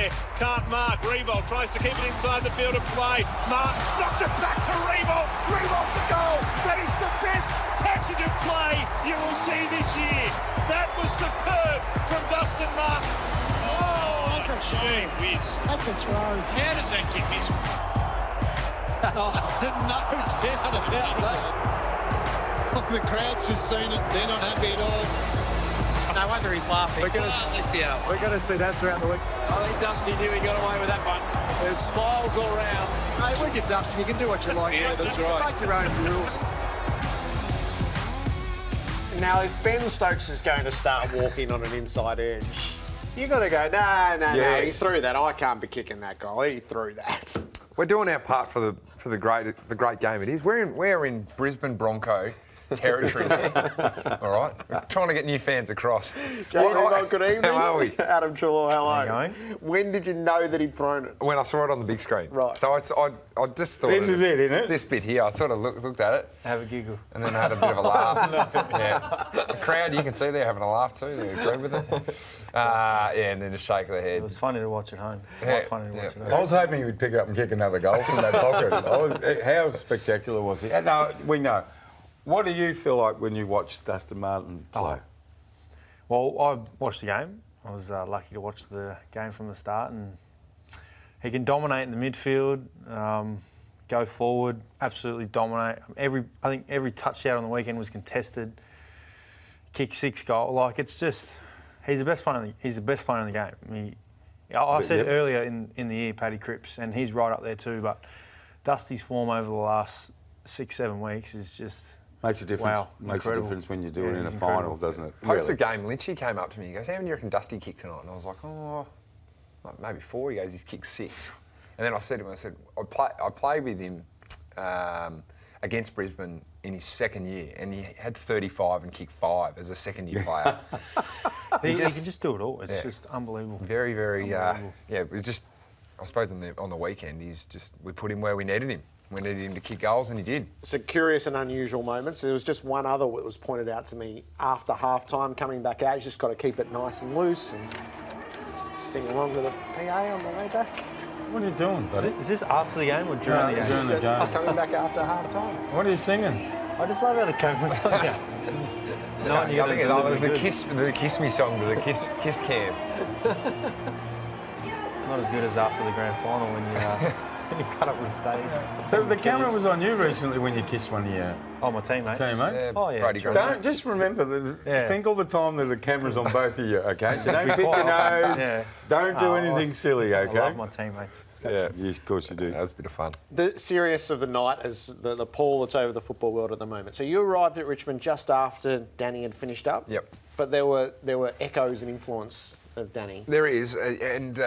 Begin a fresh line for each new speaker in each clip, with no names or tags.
there. Can't mark. Revolt tries to keep it inside the field of play. Martin knocks it back to Revolt. Revolt to goal. That is the best passage of play you will see this year. That was superb from Dustin Martin. Oh,
that's a
gee whiz.
That's a throw.
How does that kick miss?
Oh, no doubt about that. Look, the crowd's just seen it. They're not happy at all.
No wonder he's laughing.
We're going to see that throughout the week.
I think Dusty knew he got away with that one. There's smiles all round.
Hey, when you're Dustin, you can do what you like.
Yeah, that's right.
Make your own rules.
Now, if Ben Stokes is going to start walking on an inside edge, you got to go, no, he threw that. I can't be kicking that goal. He threw that.
We're doing our part for the great game it is. We're in Brisbane Bronco territory there. All right, we're trying to get new fans across.
Good evening.
How are we?
Adam Treloar, hello.
How you going?
When did you know that he'd thrown it?
When I saw it on the big screen.
Right.
So I just thought
This is it, isn't it?
This bit here, I sort of looked at it.
Have a giggle.
And then I had a bit of a laugh. Yeah. The crowd, you can see they're having a laugh too. They agree with it. And then just shake their head.
It was funny to watch at home.
Yeah,
Quite funny to watch at
I
home.
was hoping he would pick it up and kick another goal from that pocket. How spectacular was he? No, we know. What do you feel like when you watch Dustin Martin play?
Well, I watched the game. I was lucky to watch the game from the start, and he can dominate in the midfield, go forward, absolutely dominate. I think every touchdown on the weekend was contested. Kick 6 goal. Like, it's just, he's the best player. He's the best player in the game. I said earlier in the year, Paddy Cripps, and he's right up there too. But Dusty's form over the last 6-7 weeks is just.
Makes a difference.
Wow,
Makes a difference when you do it in a
he's
final,
incredible.
doesn't it?
Post the game, Lynchy came up to me. He goes, "How many do you reckon Dusty kicked tonight?" And I was like, "Oh, maybe 4." He goes, "He's kicked 6." And then I said to him, I played with him against Brisbane in his second year, and he had 35 and kicked 5 as a second-year player.
He can just do it all. It's just unbelievable.
Very, very,
Unbelievable.
we just, I suppose on the weekend, we put him where we needed him. We needed him to kick goals, and he did.
So curious and unusual moments. There was just one other that was pointed out to me after half-time coming back out. He's just got to keep it nice and loose and just sing along to the PA on the way back.
What are you doing, buddy?
Is this after the game or during the game?
during the game.
Coming back after half-time.
What are you singing?
I just love how the camera's on you.
I think it was the Kiss Me song, the Kiss Cam.
Not as good as after the grand final when you cut up with stage.
The camera was on you recently when you kissed one of your
My teammates.
teammates.
Oh, yeah.
Brady
true.
Don't just remember. Think all the time that the camera's on both of you. Okay, so don't pick your nose.
Yeah.
Don't do anything silly. Okay.
I love my teammates.
Yeah,
Yes, of course you do.
that was a bit of fun.
The serious of the night is the pall that's over the football world at the moment. So you arrived at Richmond just after Danny had finished up.
Yep.
But there were echoes and influence of Danny.
There is, and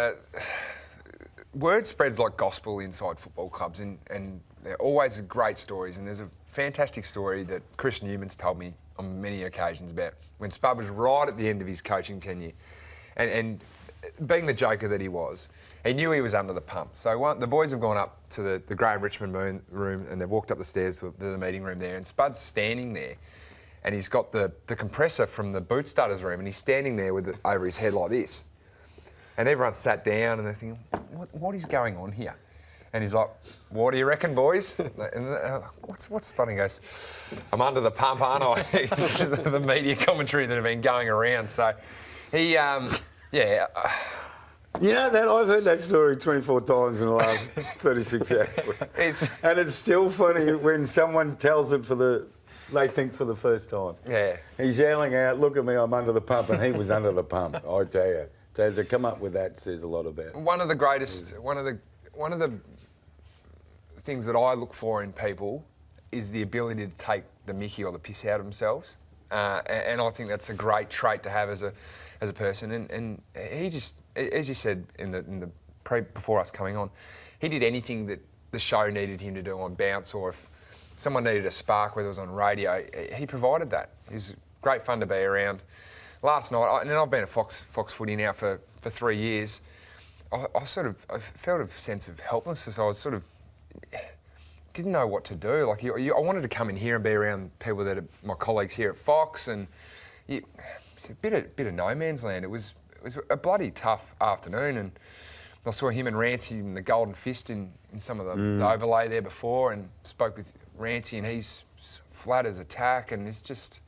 word spreads like gospel inside football clubs, and they're always great stories. And there's a fantastic story that Chris Newman's told me on many occasions about when Spud was right at the end of his coaching tenure, and being the joker that he was, he knew he was under the pump. So the boys have gone up to the Graham Richmond room, and they've walked up the stairs to the meeting room there, and Spud's standing there, and he's got the compressor from the boot starters room, and he's standing there with it over his head like this. And everyone sat down, and they're thinking, what is going on here? And he's like, "What do you reckon, boys?" And they're like, what's Spud? He goes, "I'm under the pump, aren't I?" This is the media commentary that have been going around. So he,
You know that I've heard that story 24 times in the last 36 hours, and it's still funny when someone tells it they think for the first time.
Yeah.
He's yelling out, "Look at me, I'm under the pump," and he was under the pump. I tell you, to come up with that says a lot about.
One of the things that I look for in people is the ability to take the mickey or the piss out of themselves, and I think that's a great trait to have as a person. And he just, as you said before us coming on, he did anything that the show needed him to do on bounce, or if someone needed a spark, whether it was on radio, he provided that. It was great fun to be around. Last night, and I've been at Fox Footy now for 3 years, I felt a sense of helplessness. I was sort of didn't know what to do. Like I wanted to come in here and be around people that are my colleagues here at Fox, and it's a bit of no man's land. It was a bloody tough afternoon, and I saw him and Rancy in the Golden Fist in some of the overlay there before, and spoke with Rancy, and he's flat as a tack, and it's just...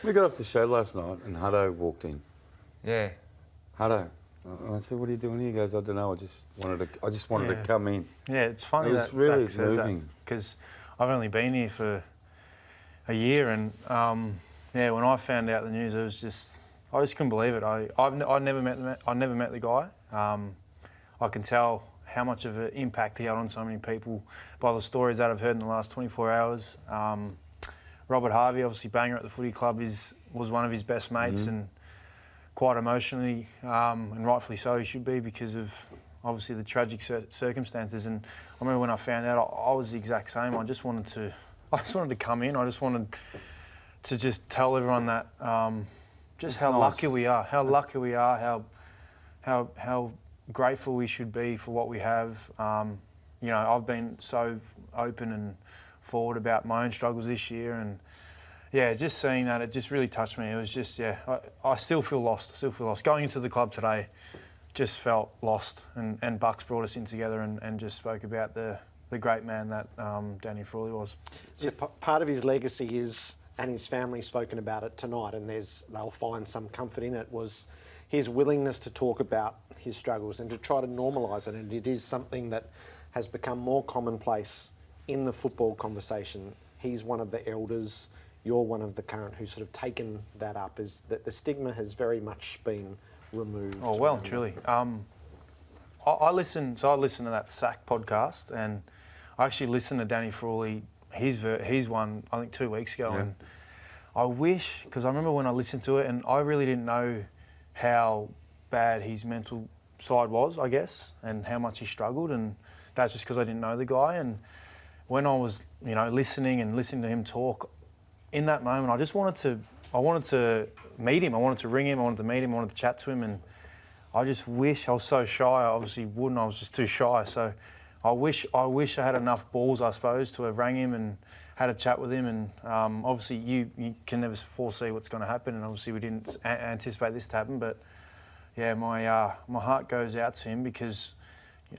We got off the show last night and Hutto walked in.
Yeah.
Hutto. I said, "What are you doing here?" He goes, "I don't know. I just wanted to come in."
Yeah, it's funny
It was
that
really
Jack says that,
moving.
because I've only been here for a year, and when I found out the news, it was just I just couldn't believe it. I never met the guy. I can tell how much of an impact he had on so many people by the stories that I've heard in the last 24 hours. Robert Harvey, obviously banger at the footy club, was one of his best mates, and quite emotionally, and rightfully so he should be, because of obviously the tragic circumstances. And I remember when I found out, I was the exact same. I just wanted to come in. I just wanted to just tell everyone that just
It's
how
nice.
lucky we are, how grateful we should be for what we have. I've been so open and forward about my own struggles this year, and just seeing that, it just really touched me. It was just, I still feel lost. Going into the club today, just felt lost. And Bucks brought us in together and just spoke about the great man that Danny Frawley was.
So part of his legacy is, and his family spoken about it tonight, and they'll find some comfort in it, was his willingness to talk about his struggles and to try to normalise it. And it is something that has become more commonplace in the football conversation. He's one of the elders. You're one of the current who's sort of taken that up. Is that the stigma has very much been removed?
Oh, well and truly. I listened to that SAC podcast, and I actually listened to Danny Frawley. He's one, I think, 2 weeks ago, and I wish, because I remember when I listened to it, and I really didn't know how bad his mental side was, I guess, and how much he struggled, and that's just because I didn't know the guy. And when I was, listening to him talk, in that moment, I wanted to meet him. I wanted to ring him. I wanted to meet him. I wanted to chat to him. And I just wish, I was so shy. I obviously wouldn't. I was just too shy. So I wish I had enough balls, I suppose, to have rang him and had a chat with him. And obviously you can never foresee what's going to happen. And obviously we didn't anticipate this to happen. But yeah, my heart goes out to him, because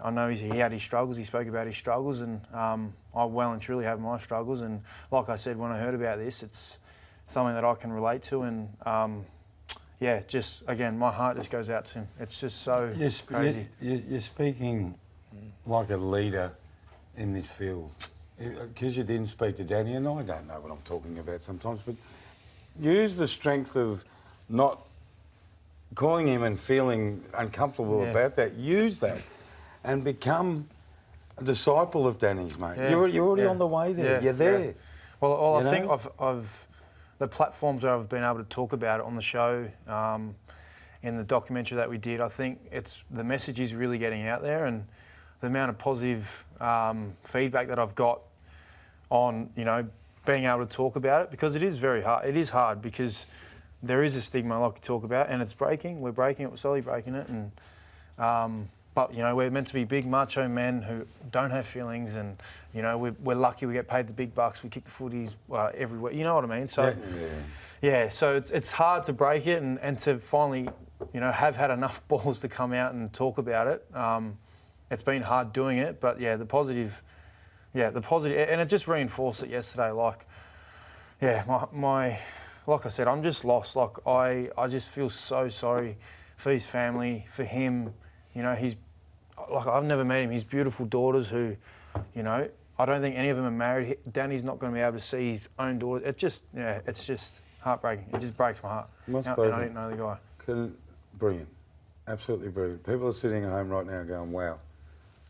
I know he had his struggles. He spoke about his struggles, and I well and truly have my struggles. And like I said, when I heard about this, it's something that I can relate to. And just again, my heart just goes out to him. It's just so crazy.
You're speaking like a leader in this field, because you didn't speak to Danny, and I don't know what I'm talking about sometimes, but use the strength of not calling him and feeling uncomfortable about that. Use that. And become a disciple of Danny's, mate.
Yeah.
You're already on the way there.
Yeah.
You're there.
Yeah. Well, I think I've the platforms where I've been able to talk about it on the show, in the documentary that we did, I think the message is really getting out there, and the amount of positive feedback that I've got on, being able to talk about it, because it is very hard. It is hard because there is a stigma, like we talk about, and it's breaking. We're breaking it. We're slowly breaking it, and. But, we're meant to be big macho men who don't have feelings, and, we're lucky we get paid the big bucks. We kick the footies every week. You know what I mean? So, so it's hard to break it, and to finally, have had enough balls to come out and talk about it. It's been hard doing it, but, the positive, and it just reinforced it yesterday. Like, like I said, I'm just lost. Like, I just feel so sorry for his family, for him. He's like, I've never met him. His beautiful daughters who, I don't think any of them are married. Danny's not going to be able to see his own daughter. It's just heartbreaking. It just breaks my heart. And I didn't know the guy.
Brilliant. Absolutely brilliant. People are sitting at home right now going, wow.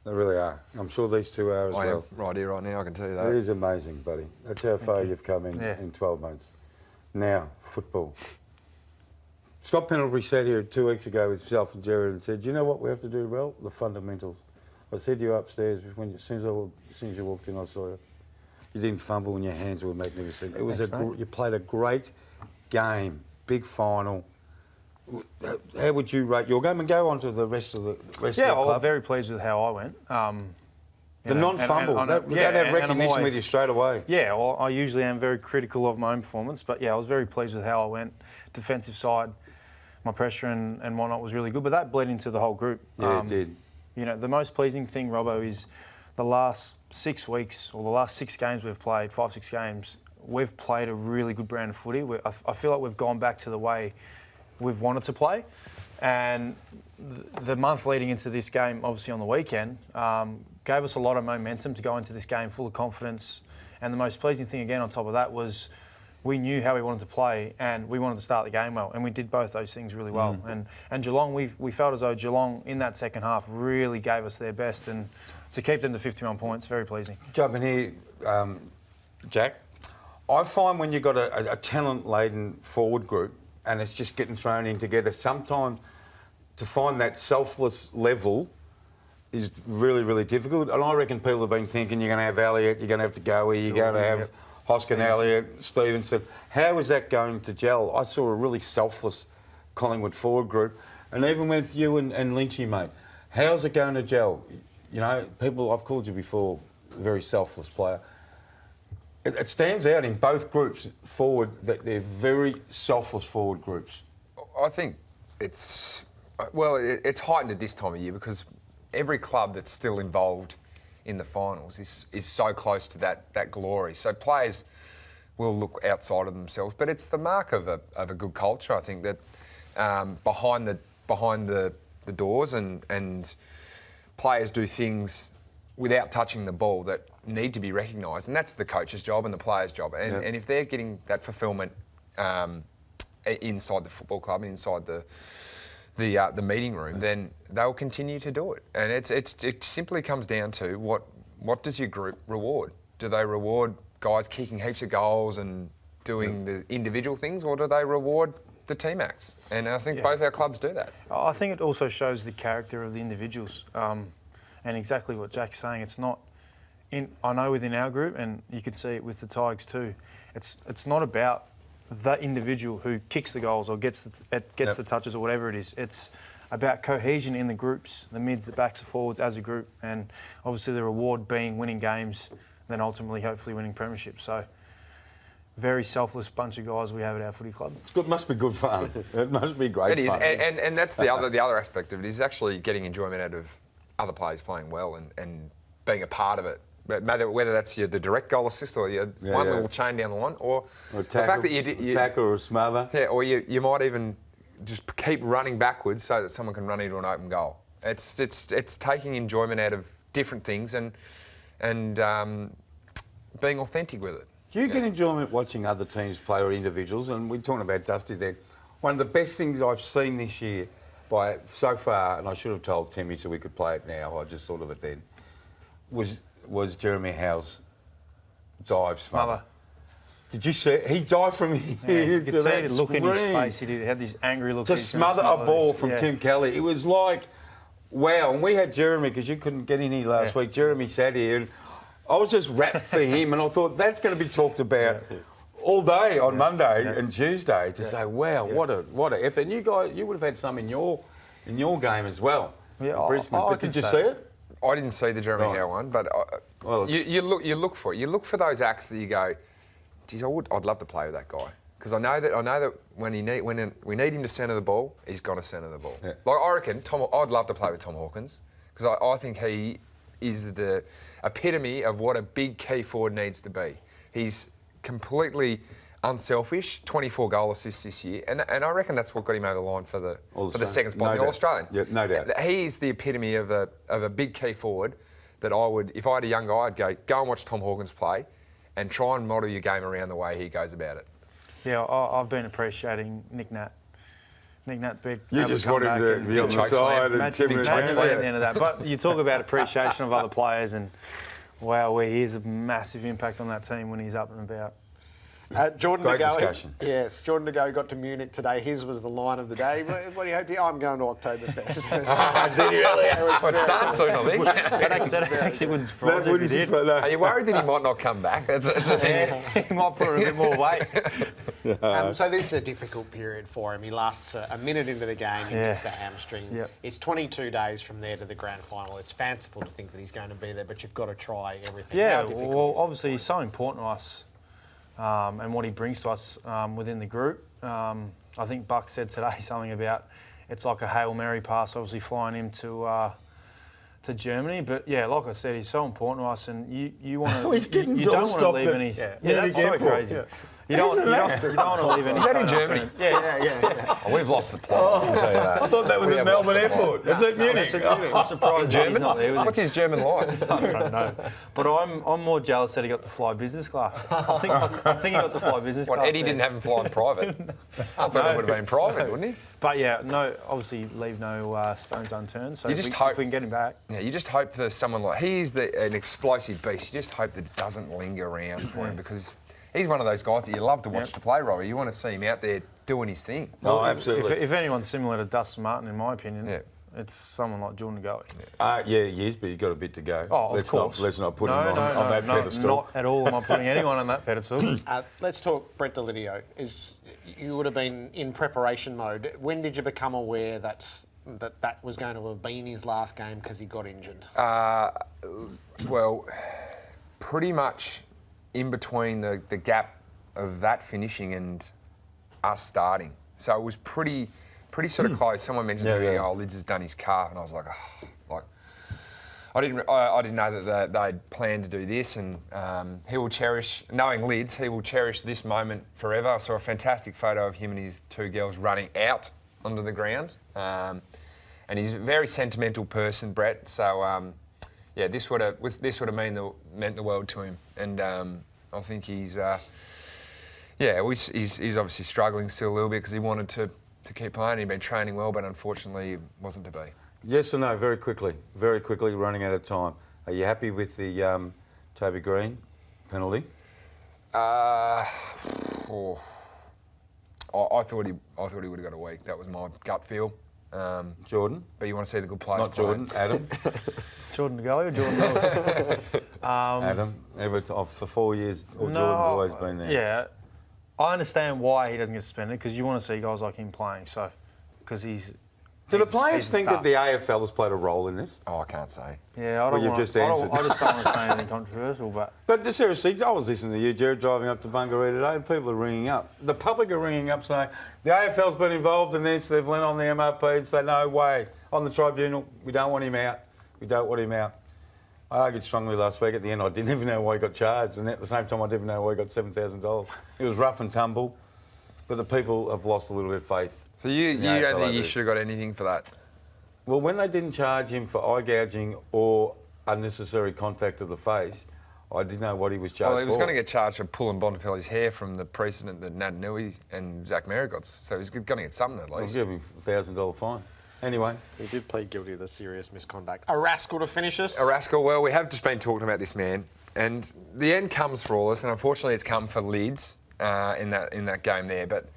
They really are. I'm sure these two are as well.
I am right here, right now, I can tell you that.
It is amazing, buddy. That's how far you've come in 12 months. Now, football. Scott Pendlebury sat here 2 weeks ago with yourself and Jared and said, "Do you know what we have to do well? The fundamentals." I said to you upstairs, as soon as you walked in, I saw you. You didn't fumble and your hands were magnificent. It was you played a great game, big final. How would you rate your game, and go on to the rest of the club?
Yeah, I'm very pleased with how I went.
The non-fumble, that recognition with you straight away.
Yeah, well, I usually am very critical of my own performance, but I was very pleased with how I went. Defensive side, my pressure and whatnot was really good, but that bled into the whole group.
Yeah, it did.
You know, the most pleasing thing, Robbo, is the last 6 weeks or the last 6 games we've played, 5-6 games, we've played a really good brand of footy. I feel like we've gone back to the way we've wanted to play. And the month leading into this game, obviously on the weekend, gave us a lot of momentum to go into this game full of confidence. And the most pleasing thing again on top of that was we knew how we wanted to play and we wanted to start the game well. And we did both those things really well. And Geelong, we felt as though Geelong in that second half really gave us their best. And to keep them to 51 points, very pleasing.
Jumping here, Jack, I find when you've got a talent-laden forward group and it's just getting thrown in together, sometimes to find that selfless level is really, really difficult. And I reckon people have been thinking you're going to have Elliott, you're going to have to go here, you're going to have Hoskin, Elliott, Stevenson. How is that going to gel? I saw a really selfless Collingwood forward group. And even with you and Lynchy, mate, how's it going to gel? You know, people, I've called you before, a very selfless player. It stands out in both groups forward that they're very selfless forward groups.
I think it's heightened at this time of year because every club that's still involved in the finals is so close to that glory. So players will look outside of themselves, but it's the mark of a good culture. I think that behind the doors and players do things without touching the ball that need to be recognised, and that's the coach's job and the player's job. And if they're getting that fulfilment inside the football club and inside the meeting room, then they'll continue to do it. And it simply comes down to what does your group reward? Do they reward guys kicking heaps of goals and doing the individual things, or do they reward the team acts? And I think both our clubs do that.
I think it also shows the character of the individuals. And exactly what Jack's saying, it's not I know within our group, and you can see it with the Tigers too, it's not about the individual who kicks the goals or gets the touches or whatever it is. It's about cohesion in the groups, the mids, the backs, the forwards as a group, and obviously the reward being winning games, then ultimately hopefully winning premierships. So very selfless bunch of guys we have at our footy club.
It's good, must be good fun. It must be great fun.
It is, and that's the other aspect of it is actually getting enjoyment out of other players playing well and being a part of it. Whether that's the direct goal assist or your little chain down the line, or
a tackle,
the fact that you
tackle or a smother.
Yeah, or you might even just keep running backwards so that someone can run into an open goal. It's taking enjoyment out of different things and being authentic with it.
Do you get enjoyment watching other teams play or individuals? And we're talking about Dusty then. One of the best things I've seen this year so far, and I should have told Timmy so we could play it now, I just thought of it then, was Jeremy Howe's dive smother. Did you see it? He dived from here
you could
to
see
that
the look in his
screen.
face. He had this angry look.
To smother a ball from Tim Kelly. It was like, wow. And we had Jeremy, because you couldn't get in here last week. Jeremy sat here and I was just wrapped for him, and I thought that's going to be talked about all day on Monday and Tuesday to say, wow, what a effort. And you guys, you would have had some in your game as well.
Yeah,
Brisbane. But did you see it?
I didn't see the Jeremy Howe one, but you look for it. You look for those acts that you go, geez, I'd love to play with that guy, because I know that when we need him to centre the ball, he's going to centre the ball. Yeah. Like I reckon, I'd love to play with Tom Hawkins, because I think he is the epitome of what a big key forward needs to be. He's completely unselfish, 24 goal assists this year, and I reckon that's what got him over the line for the second spot in the All-Australian.
Yeah, no doubt.
He's the epitome of a big key forward that I would, if I had a young guy, I'd go and watch Tom Hawkins play and try and model your game around the way he goes about it.
Yeah, I've been appreciating Nick Nat. Nick Nat's been
You just want him to be on the side and Tim
at the end of that. But you talk about appreciation of other players, and wow, he has a massive impact on that team when he's up and about.
Jordan
Great
DeGoey,
discussion.
Yes, Jordan DeGoey got to Munich today. His was the line of the day. What do you hope? I'm going to Oktoberfest.
Did you really? It starts soon, I think.
that actually wouldn't surprise me if he did.
Are you worried that he might not come back?
He might put on a bit more weight.
So this is a difficult period for him. He lasts a minute into the game. He gets the hamstring. Yep. It's 22 days from there to the grand final. It's fanciful to think that he's going to be there, but you've got to try everything.
Yeah, well, obviously he's so important to us. And what he brings to us within the group. I think Buck said today something about it's like a Hail Mary pass, obviously flying him to to Germany. But yeah, like I said, he's so important to us, and you want to.
He's getting
you don't want to
doorstopped
leave
at-
any.
Yeah.
Yeah, that's so crazy.
Yeah.
You don't want to leave any.
Is that in
stone
Germany?
unturned. Yeah.
Oh, we've lost the plot. I'll tell you that.
I thought that was
We
at
have
Melbourne
lost the plot.
Airport. That's at Munich.
I'm surprised that he's
German?
not there with
What's
him.
his German like?
I don't know, but I'm more jealous that he got to fly business class. I think he got to fly business
What,
class.
Eddie
there.
didn't have him flying private? I thought it would have been private, wouldn't he?
But yeah, no, obviously leave no stones unturned. So
You just hope-
if we can get him back.
Yeah, you just hope for someone like he's an explosive beast. You just hope that it doesn't linger around for him because he's one of those guys that you love to watch to play, Robbie. You want to see him out there doing his thing.
Oh, absolutely.
If anyone's similar to Dustin Martin, in my opinion,
Yeah.
it's someone like Jordan Goey.
Yeah, he is, but he's got a bit to go.
Oh, of course.
Let's not put him on that pedestal.
Not at all am I putting anyone on that pedestal.
Let's talk Brett Delidio. You would have been in preparation mode. When did you become aware that was going to have been his last game because he got injured?
Well, pretty much in between the gap of that finishing and us starting. So it was pretty sort of close. Someone mentioned to me, "Oh, Lids has done his calf," and I was like, "Oh," like I didn't know that they'd planned to do this, and he will cherish, knowing Lids, he will cherish this moment forever. I saw a fantastic photo of him and his two girls running out onto the ground, and he's a very sentimental person, Brett. So yeah, this would have meant the world to him, and I think he's obviously struggling still a little bit because he wanted to keep playing. He'd been training well, but unfortunately, it wasn't to be.
Yes or no, very quickly, running out of time. Are you happy with the Toby Green penalty?
I thought he would have got a week. That was my gut feel.
Jordan?
But you want to see the good players
Not Jordan, Adam.
Jordan Goey or Jordan Lewis?
Adam, for 4 years, Jordan's always been there.
Yeah, I understand why he doesn't get suspended because you want to see guys like him playing. So, because he's.
Do the
he's
players
a
think
star.
that the AFL has played a role in this?
Oh, I can't say.
Yeah, I
Well,
don't
you've
want
just answered.
I just don't want to say anything controversial, but.
But seriously, I was listening to you, Jared, driving up to Bungaree today, and people are ringing up. The public are ringing up saying, the AFL's been involved in this, they've leaned on the MRP and say, no way, on the tribunal, we don't want him out. We don't want him out. I argued strongly last week. At the end, I didn't even know why he got charged, and at the same time, I didn't know why he got $7,000. It was rough and tumble, but the people have lost a little bit of faith.
So you
in the
don't
AFL
think
over
you
this.
should have got anything for that?
Well, when they didn't charge him for eye gouging or unnecessary contact of the face, I didn't know what he was charged for.
Well, he was going to get charged for pulling Bontempelli's hair from the precedent that Nat Nui and Zach Merritt got. So he's going to get something at
I'll
least.
give him a $1,000 fine. Anyway.
He did plead guilty of the serious misconduct. A rascal to finish us.
A rascal. Well, we have just been talking about this man, and the end comes for all us, and unfortunately, it's come for Lids in that game there. But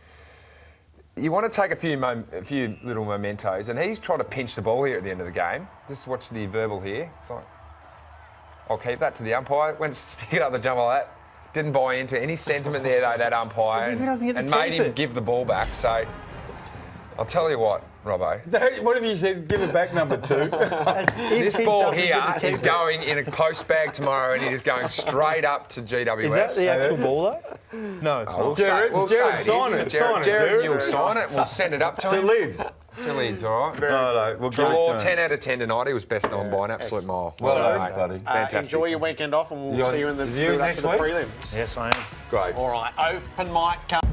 you want to take a few little mementos, and he's trying to pinch the ball here at the end of the game. Just watch the verbal here. It's like, I'll keep that to the umpire. Went to stick it up the jump like that. Didn't buy into any sentiment there, though, that umpire,
As if he doesn't get to
and made
keep
him
it.
give the ball back. So I'll tell you what, Robbo.
What have you said? Give it back, number 2.
This ball here is going in a post bag tomorrow, and it is going straight up to GWS.
Is that the actual ball though? No, it's not.
Jared, sign it.
Jared, you'll sign it. We'll send it up to
To
him.
Lids.
To Lids, all right.
No, we'll give it
Treloar,
to
10
him.
out of 10 tonight. He was best on by an absolute mile.
Well
Well
done,
done,
buddy.
mate. Fantastic.
Enjoy your weekend off, and we'll
You-
see you in the
is you
build up
next
to the
week?
prelims.
Yes, I am.
Great.
All right, open mic.